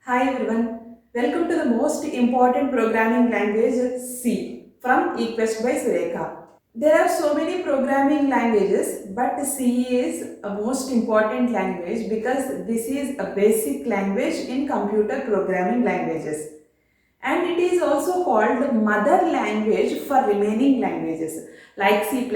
Hi everyone, welcome to the most important programming language C from eQuest by Surekha. There are so many programming languages, but C is a most important language because this is a basic language in computer programming languages. And it is also called mother language for remaining languages like C++,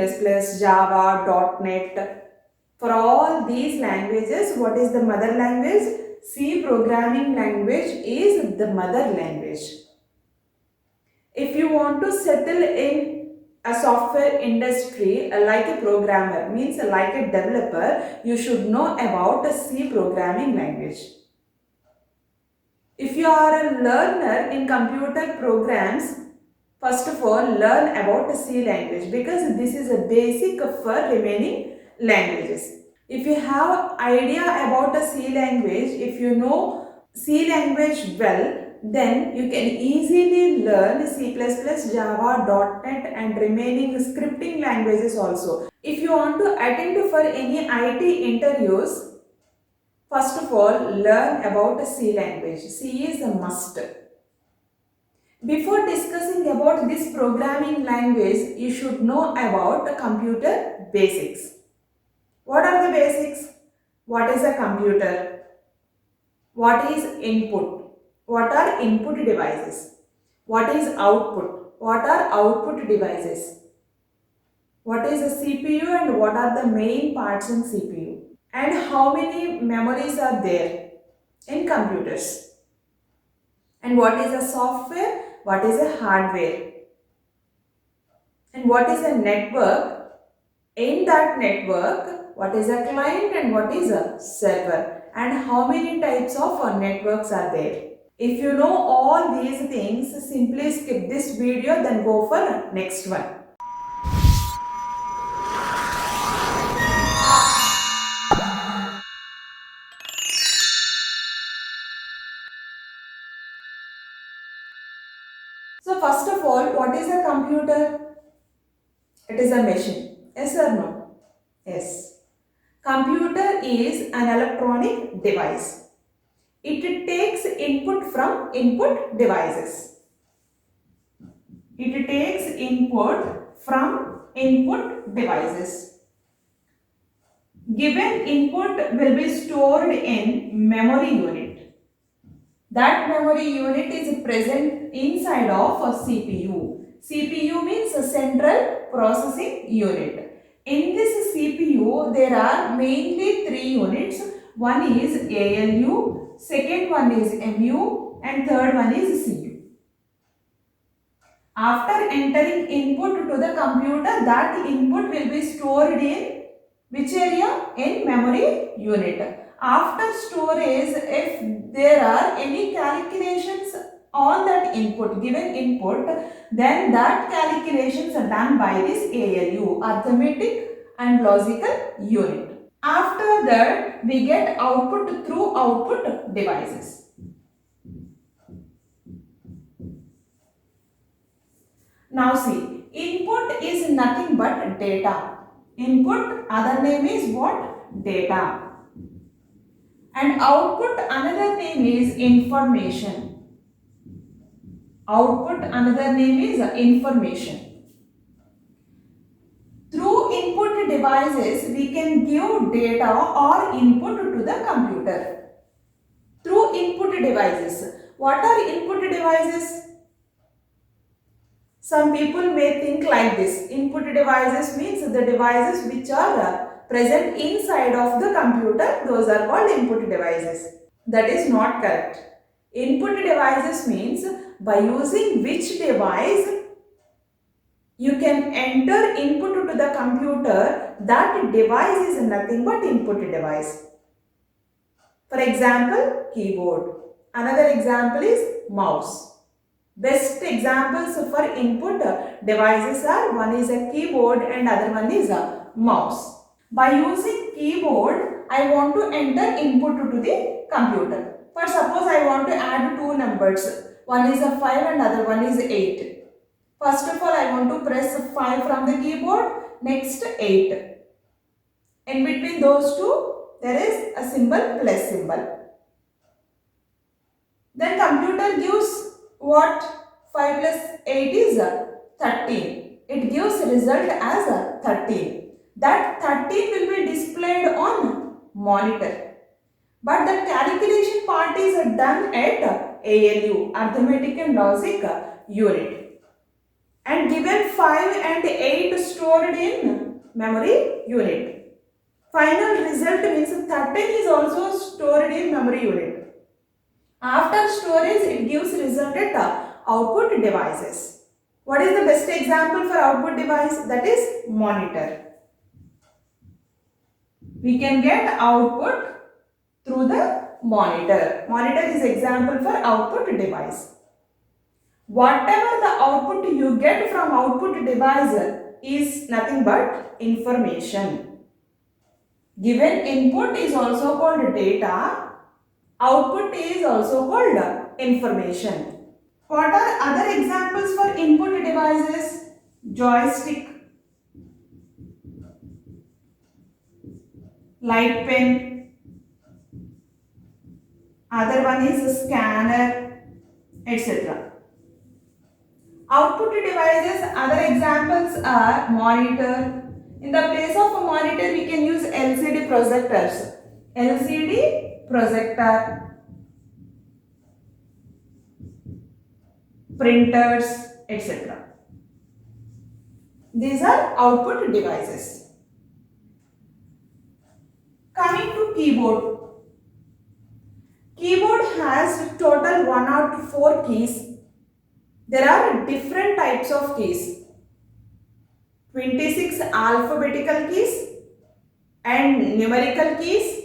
Java, .NET. For all these languages, what is the mother language? C programming language is the mother language. If you want to settle in a software industry like a programmer, means like a developer, you should know about a C programming language. If you are a learner in computer programs, first of all learn about the C language because this is a basic for remaining languages. If you have idea about a C language, if you know C language well, then you can easily learn C++, Java, .NET and remaining scripting languages also. If you want to attend for any IT interviews, first of all learn about C language. C is a must. Before discussing about this programming language, you should know about the computer basics. What are the basics? What is a computer? What is input? What are input devices? What is output? What are output devices? What is a CPU and what are the main parts in CPU? And how many memories are there in computers? And what is a software? What is a hardware? And what is a network? In that network, what is a client and what is a server? And how many types of networks are there? If you know all these things, simply skip this video, then go for next one. So first of all, what is a computer? It is a machine. Yes or no? Yes. Computer is an electronic device. It takes input from input devices. It takes input from input devices. Given input will be stored in memory unit. That memory unit is present inside of a CPU. CPU means a central processing unit. In this CPU, there are mainly three units. One is ALU, second one is MU, and third one is CU. After entering input to the computer, that input will be stored in which area? In memory unit. After storage, if there are any calculations on that input, given input, then that calculations are done by this ALU, arithmetic and logical unit. After that, we get output through output devices. Now see, input is nothing but data. Input, other name is what? Data. And output, another name is information. Output, another name is information. Through input devices, we can give data or input to the computer. Through input devices. What are input devices? Some people may think like this. Input devices means the devices which are present inside of the computer. Those are called input devices. That is not correct. Input devices means by using which device you can enter input to the computer, that device is nothing but input device. For example, keyboard. Another example is mouse. Best examples for input devices are, one is a keyboard and other one is a mouse. By using keyboard, I want to enter input to the computer. For suppose I want to add two numbers. One is a 5 and other one is 8. First of all, I want to press 5 from the keyboard, next 8. In between those two, there is a symbol plus symbol. Computer gives what? 5 plus 8 is 13. It gives result as 13. That 13 will be displayed on monitor. But the calculation part is done at ALU, Arithmetic and Logic unit. And given 5 and 8 stored in memory unit. Final result means 13 is also stored in memory unit. After storage, it gives result at output devices. What is the best example for output device? That is monitor. We can get output through the monitor. Monitor is example for output device. Whatever the output you get from output device is nothing but information. Given input is also called data. Output is also called information. What are other examples for input devices? Joystick, light pen, other one is scanner, etc. Output devices, other examples are monitor. In the place of a monitor, we can use LCD projectors. LCD projector, printers, etc. These are output devices. Coming to keyboard. Keyboard has total 104 keys. There are different types of keys. 26 alphabetical keys and numerical keys,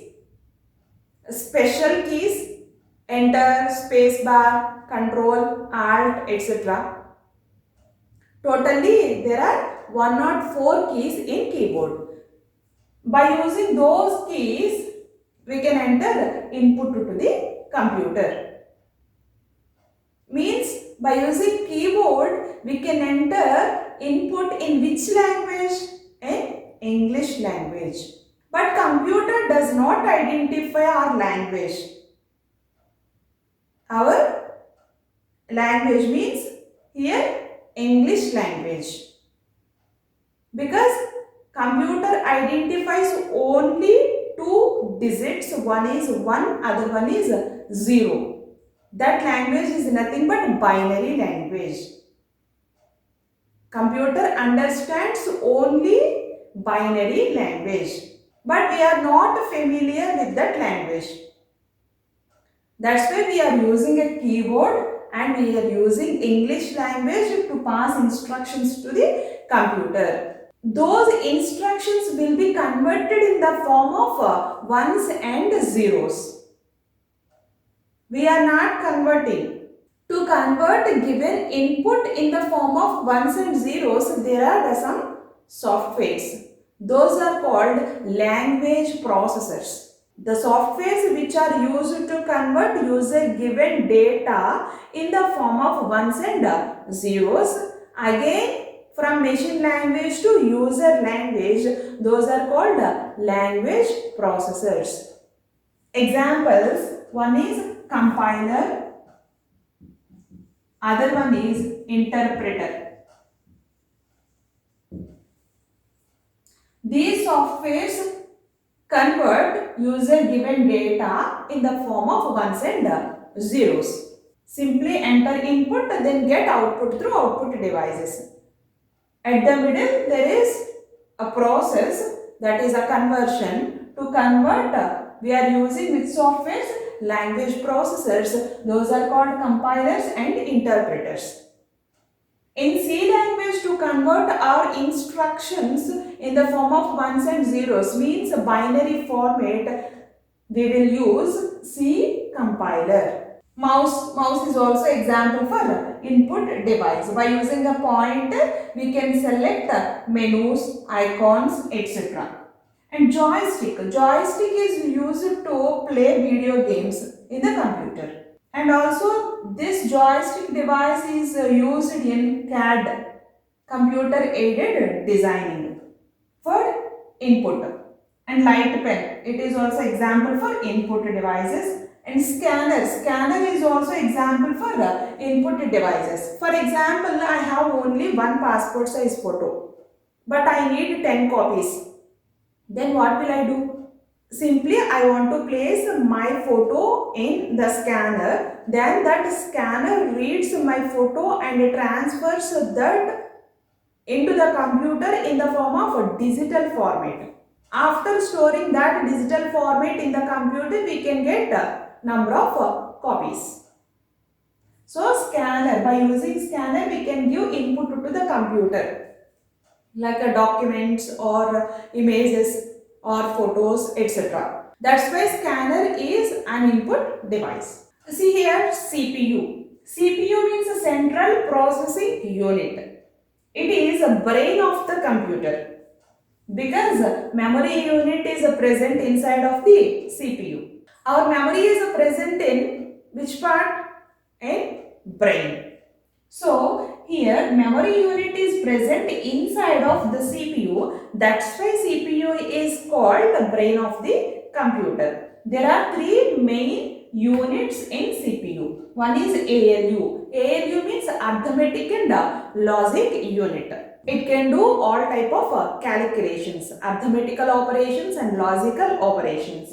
special keys, enter, space bar, control, alt, etc. Totally there are 104 keys in keyboard. By using those keys, we can enter input to the computer. Means by using keyboard, we can enter input in which language? In English language. But computer does not identify our language. Our language means here English language. Because computer identifies only two digits. One is 1, other one is 0. That language is nothing but binary language. Computer understands only binary language. But we are not familiar with that language. That's why we are using a keyboard and we are using English language to pass instructions to the computer. Those instructions will be converted in the form of ones and zeros. We are not converting. To convert given input in the form of ones and zeros, there are some softwares. Those are called language processors. The softwares which are used to convert user given data in the form of ones and zeros. Again, from machine language to user language, those are called language processors. Examples, one is compiler, other one is interpreter. These softwares convert user given data in the form of ones and zeros. Simply enter input, then get output through output devices. At the middle, there is a process, that is a conversion. To convert, we are using which softwares? Language processors. Those are called compilers and interpreters. In C language, to convert our instructions in the form of ones and zeros, means a binary format, we will use C compiler. Mouse is also example for input device. By using a pointer, we can select menus, icons, etc. And joystick is used to play video games in the computer. And also this joystick device is used in CAD, computer aided designing, for input. And light pen, it is also example for input devices. And scanner is also example for input devices. For example, I have only one passport size photo, but I need 10 copies. Then what will I do? Simply I want to place my photo in the scanner. Then that scanner reads my photo and transfers that into the computer in the form of a digital format. After storing that digital format in the computer, we can get a number of copies. So scanner, by using scanner, we can give input to the computer like documents or images or photos, etc. That's why scanner is an input device. See here, CPU. CPU means a central processing unit. It is a brain of the computer because memory unit is present inside of the CPU. Our memory is present in which part? In brain. So here memory unit is present inside of the CPU. That's why CPU is called the brain of the computer. There are three main units in CPU. One is ALU. ALU means arithmetic and logic unit. It can do all type of calculations, arithmetical operations and logical operations.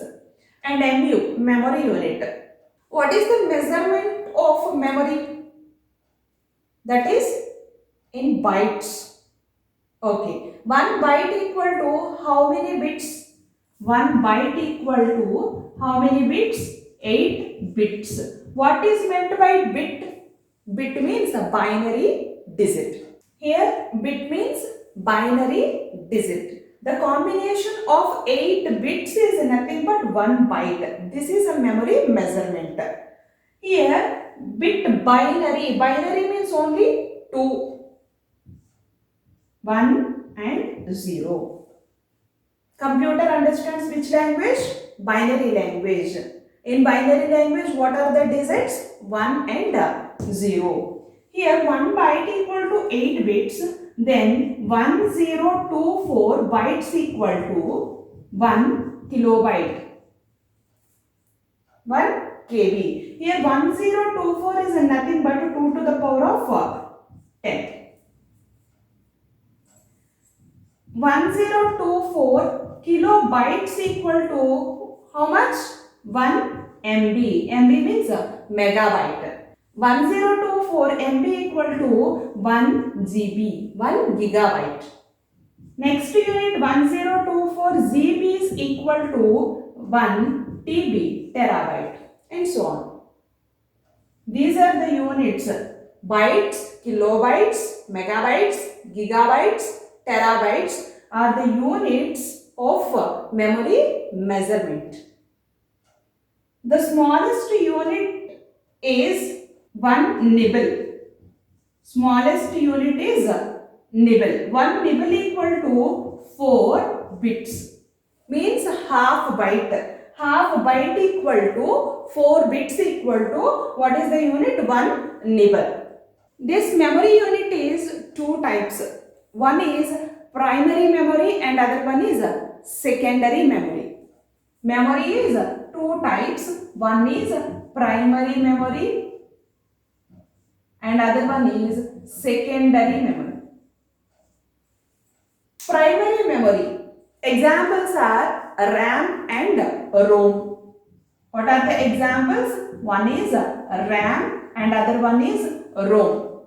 And MU, memory unit. What is the measurement of memory? That is in bytes. Okay. 1 byte equal to how many bits? 1 byte equal to how many bits? 8 bits. What is meant by bit? Bit means a binary digit. Here bit means binary digit. The combination of 8 bits is nothing but 1 byte. This is a memory measurement. Here bit binary. Binary means only 2. 1 and 0. Computer understands which language? Binary language. In binary language, what are the digits? 1 and 0. Here 1 byte equal to 8 bits. Then 1024 bytes equal to 1 kilobyte. 1 KB. Here 1024 is nothing but 2 to the power of 10. 1024 kilobytes equal to how much? 1 MB. MB means megabyte. 1024 MB equal to 1 GB, 1 gigabyte. Next unit 1024 GB is equal to 1 TB, terabyte, and so on. These are the units: bytes, kilobytes, megabytes, gigabytes, terabytes are the units of memory measurement. The smallest unit is 1 nibble. Smallest unit is nibble. 1 nibble equal to 4 bits. Means half byte. Half byte equal to 4 bits equal to what is the unit? 1 nibble. This memory unit is two types. One is primary memory and other one is secondary memory. Memory is two types. One is primary memory and other one is secondary memory. Primary memory. Examples are RAM and ROM. What are the examples? One is RAM and other one is ROM.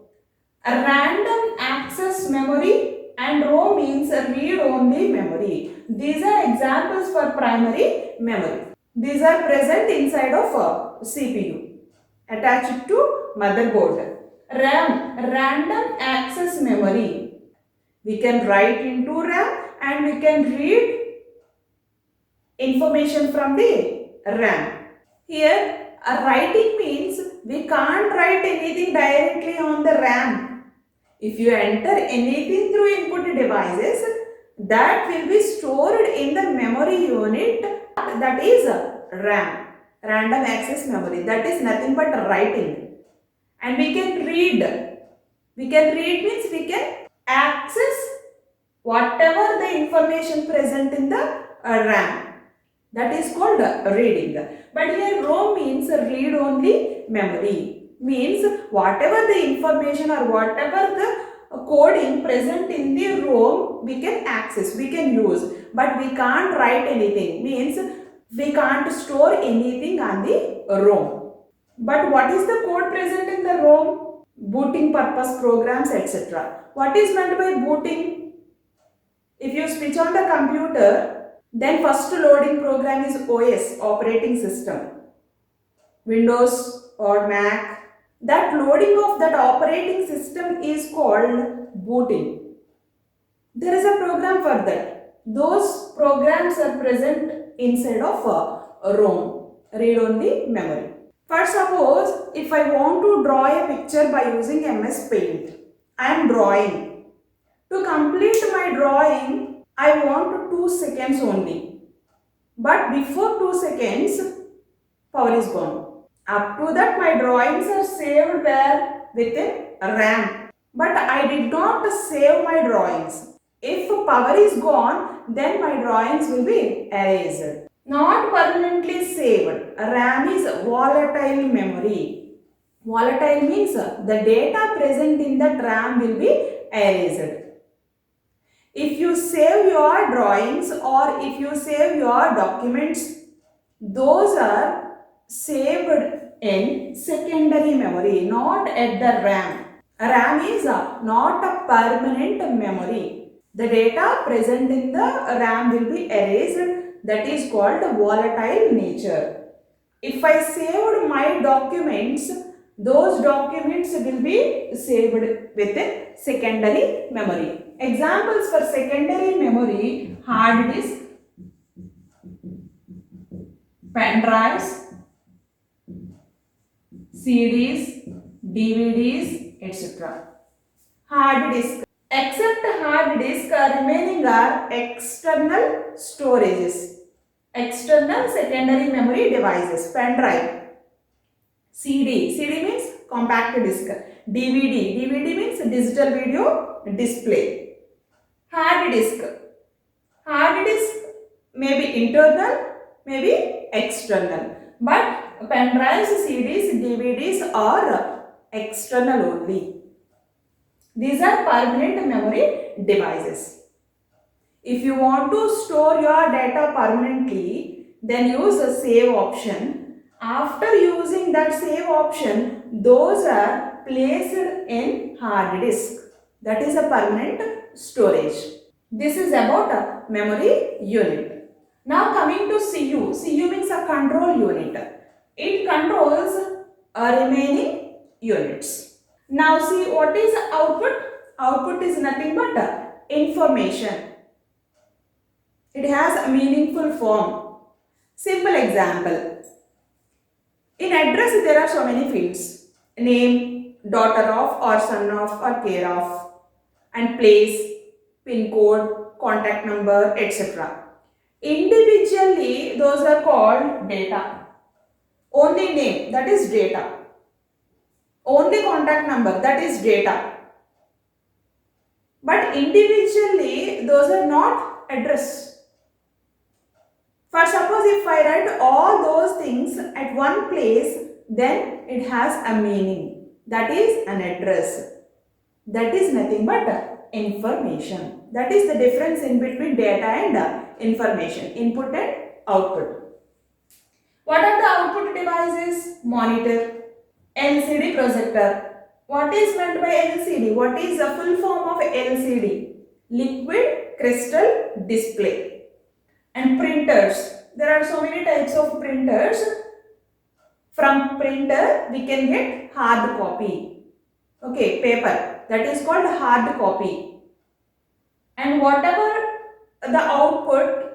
A random access memory and ROM means read-only memory. These are examples for primary memory. These are present inside of CPU attached to motherboard. RAM, random access memory. We can write into RAM and we can read information from the RAM. Here, writing means we can't write anything directly on the RAM. If you enter anything through input devices, that will be stored in the memory unit, that is RAM, random access memory. That is nothing but writing. And we can read. We can read means we can access whatever the information present in the RAM. That is called reading. But here ROM means read only memory. Means whatever the information or whatever the coding present in the ROM we can access, we can use. But we can't write anything. Means we can't store anything on the ROM. But what is the code present in the ROM? Booting purpose programs, etc. What is meant by booting? If you switch on the computer, then first loading program is OS, operating system. Windows or Mac. That loading of that operating system is called booting. There is a program for that. Those programs are present inside of a ROM, read-only memory. For suppose, if I want to draw a picture by using MS Paint, I am drawing. To complete my drawing, I want 2 seconds only. But before 2 seconds, power is gone. Up to that, my drawings are saved where? Within RAM. But I did not save my drawings. If power is gone, then my drawings will be erased. Not permanently saved. RAM is volatile memory. Volatile means the data present in that RAM will be erased. If you save your drawings or if you save your documents, those are saved in secondary memory, not at the RAM. RAM is not a permanent memory. The data present in the RAM will be erased. That is called volatile nature. If I saved my documents, those documents will be saved within secondary memory. Examples for secondary memory: hard disk, pen drives, CDs, DVDs, etc. Hard disk. Except hard disk, remaining are external storages. External secondary memory devices. Pen drive. CD means compact disc. DVD means digital video display. Hard disk may be internal, may be external. But pen drives, CDs, DVDs are external only. These are permanent memory devices. If you want to store your data permanently, then use the save option. After using that save option, those are placed in hard disk. That is a permanent storage. This is about a memory unit. Now coming to CU. CU means a control unit. It controls remaining units. Now see what is output. Output is nothing but information. It has a meaningful form. Simple example. In address there are so many fields. Name, daughter of or son of or care of, and place, pin code, contact number, etc. Individually those are called data. Only name, that is data. Only contact number, that is data. But individually those are not address. For suppose if I write all those things at one place, then it has a meaning. That is an address. That is nothing but information. That is the difference in between data and information, input and output. What are the output devices? Monitor, LCD projector. What is meant by LCD? What is the full form of LCD? Liquid crystal display. And printers. There are so many types of printers. From printer we can get hard copy. Okay, paper. That is called hard copy. And whatever the output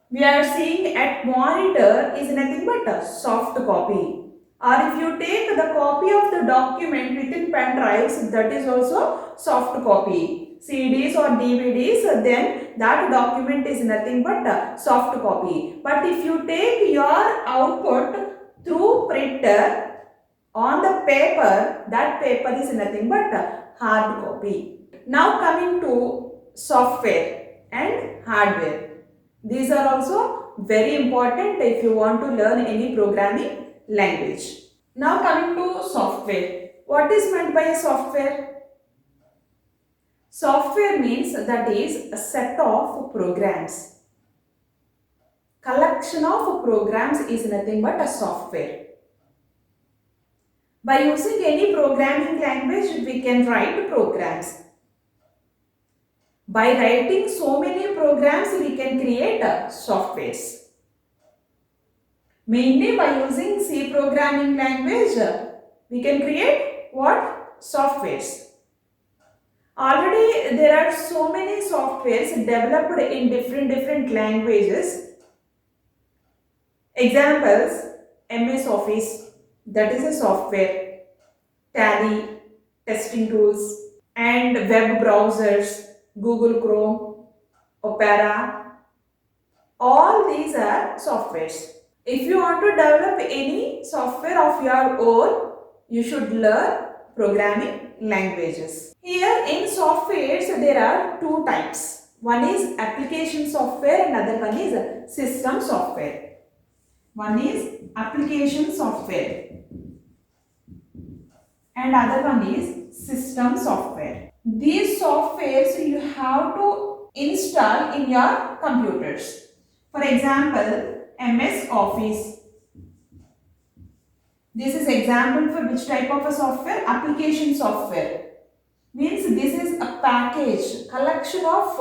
we are seeing at monitor is nothing but a soft copy. Or if you take the copy of the document within pen drives, that is also soft copy. CDs or DVDs, then that document is nothing but a soft copy. But if you take your output through printer on the paper, that paper is nothing but a hard copy. Now coming to software and hardware. These are also very important if you want to learn any programming language. Now coming to software. What is meant by a software? Software means that is a set of programs. Collection of programs is nothing but a software. By using any programming language, we can write programs. By writing so many programs, we can create softwares. Mainly by using C programming language, we can create what? Softwares. Already there are so many softwares developed in different languages. Examples: MS Office, that is a software, Tally, testing tools, and web browsers, Google Chrome, Opera. All these are softwares. If you want to develop any software of your own, you should learn programming languages. Here in softwares there are two types. One is application software and other one is system software. One is application software and other one is system software. These softwares you have to install in your computers. For example, MS Office. This is example for which type of a software? Application software. Means this is a package, collection of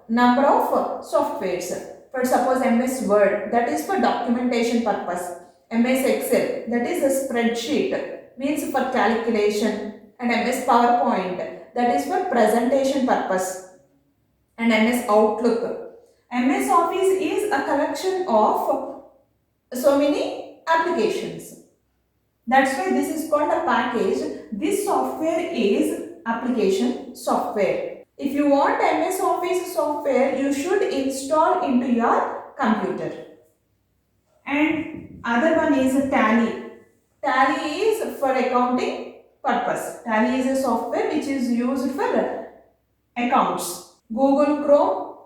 number of softwares. For suppose MS Word, that is for documentation purpose. MS Excel, that is a spreadsheet, means for calculation. And MS PowerPoint, that is for presentation purpose. And MS Outlook. MS Office is a collection of so many applications. That's why this is called a package. This software is application software. If you want MS Office software, you should install into your computer. And other one is Tally. Tally is for accounting purpose. Tally is a software which is used for accounts. Google Chrome,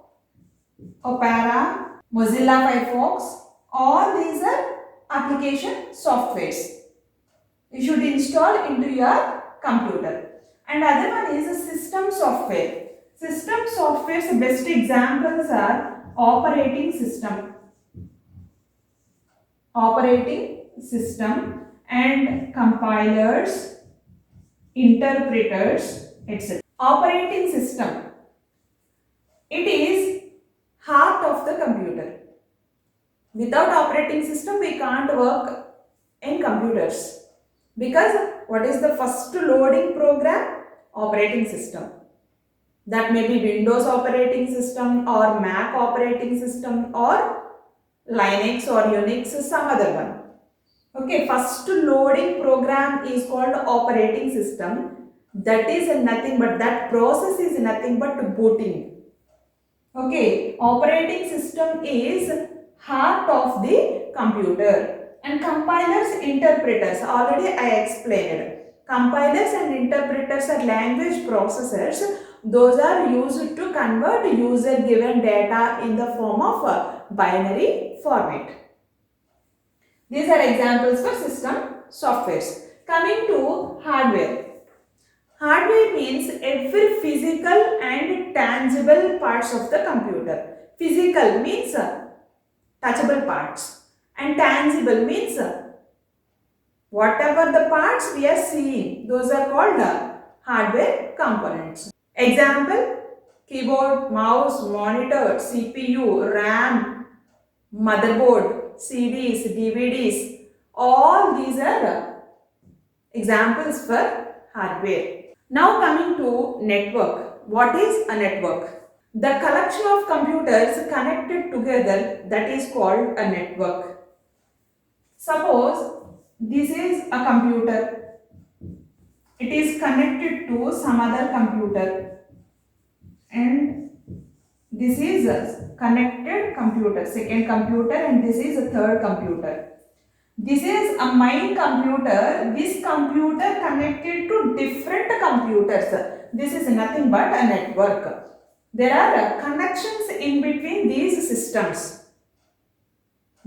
Opera, Mozilla Firefox, all these are application softwares. You should install into your computer. And other one is a system software. System software's best examples are operating system and compilers, interpreters, etc. Operating system. It is heart of the computer. Without operating system, we can't work in computers. Because what is the first loading program? Operating system. That may be Windows operating system or Mac operating system or Linux or Unix, some other one. Okay, first loading program is called operating system. That is nothing but, that process is nothing but booting. Okay, operating system is heart of the computer. And compilers, interpreters, already I explained. Compilers and interpreters are language processors. Those are used to convert user given data in the form of a binary format. These are examples for system softwares. Coming to hardware. Hardware means every physical and tangible parts of the computer. Physical means touchable parts. And tangible means whatever the parts we are seeing, those are called hardware components. Example: keyboard, mouse, monitor, CPU, RAM, motherboard, CDs, DVDs. All these are examples for hardware. Now coming to network. What is a network? The collection of computers connected together, that is called a network. Suppose this is a computer. It is connected to some other computer. And this is a connected computer, second computer, and this is a third computer. This is a main computer. This computer connected to different computers. This is nothing but a network. There are connections in between these systems.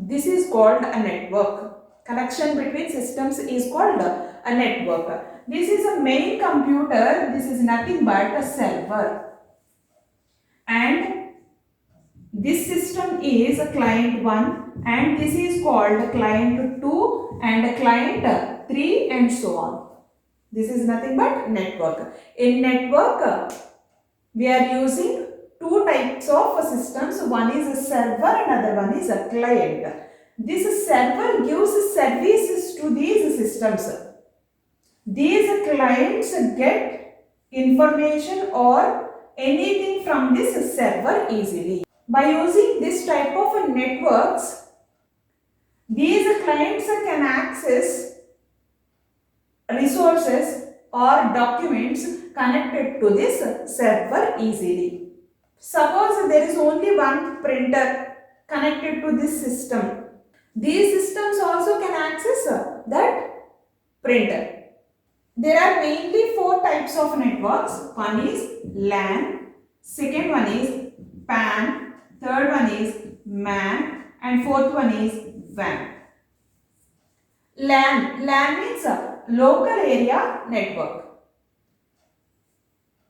This is called a network. Connection between systems is called a network. This is a main computer. This is nothing but a server. And this system is a client 1 and this is called client 2 and client 3 and so on. This is nothing but network. In network, we are using two types of systems. One is a server and other one is a client. This server gives services to these systems. These clients get information or anything from this server easily. By using this type of networks, these clients can access resources or documents connected to this server easily. Suppose there is only one printer connected to this system. These systems also can access that printer. There are mainly four types of networks. One is LAN, second one is PAN, third one is MAN and fourth one is WAN. LAN means a local area network.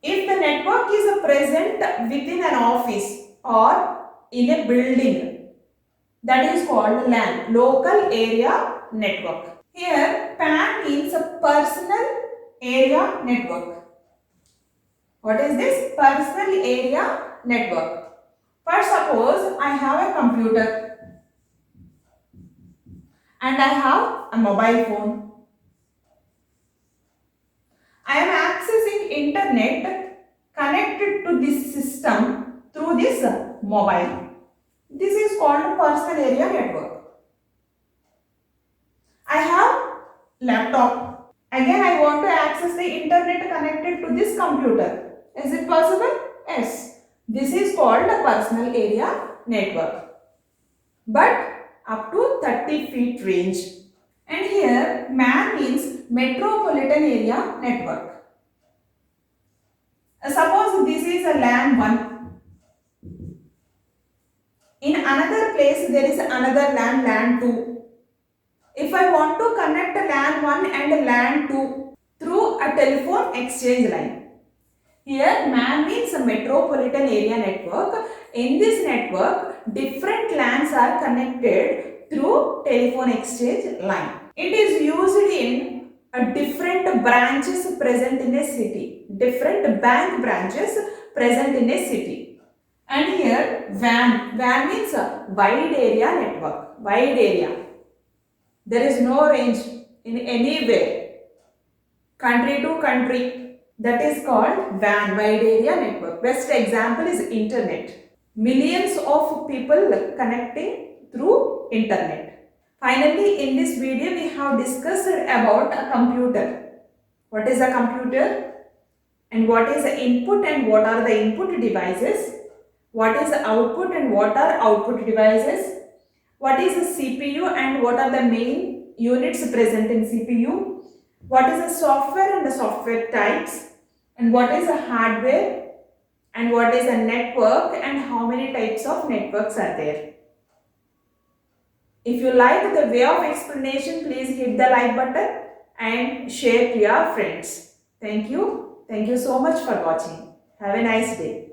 If the network is present within an office or in a building, that is called LAN, local area network. Here PAN means a personal area network. What is this? Personal area network. For suppose I have a computer and I have a mobile phone. I am accessing internet connected to this system through this mobile. This is called personal area network. I have laptop. Again I want to access the internet connected to this computer. Is it possible? Yes. This is called a personal area network. But up to 30 feet range. And here MAN means metropolitan area network. Suppose this is a LAN 1. In another place there is another LAN 2. If I want to connect LAN 1 and LAN 2 through a telephone exchange line. Here MAN means a metropolitan area network. In this network, different LANs are connected through telephone exchange line. It is used in different branches present in a city. Different bank branches present in a city. And here WAN. WAN means a wide area network. Wide area. There is no range in anywhere. Country to country. That is called WAN, wide area network. Best example is internet. Millions of people connecting through internet. Finally, in this video we have discussed about a computer. What is a computer? And what is the input and what are the input devices? What is the output and what are output devices? What is a CPU and what are the main units present in CPU? What is the software and the software types? And what is a hardware? And what is a network and how many types of networks are there? If you like the way of explanation, please hit the like button and share to your friends. Thank you. Thank you so much for watching. Have a nice day.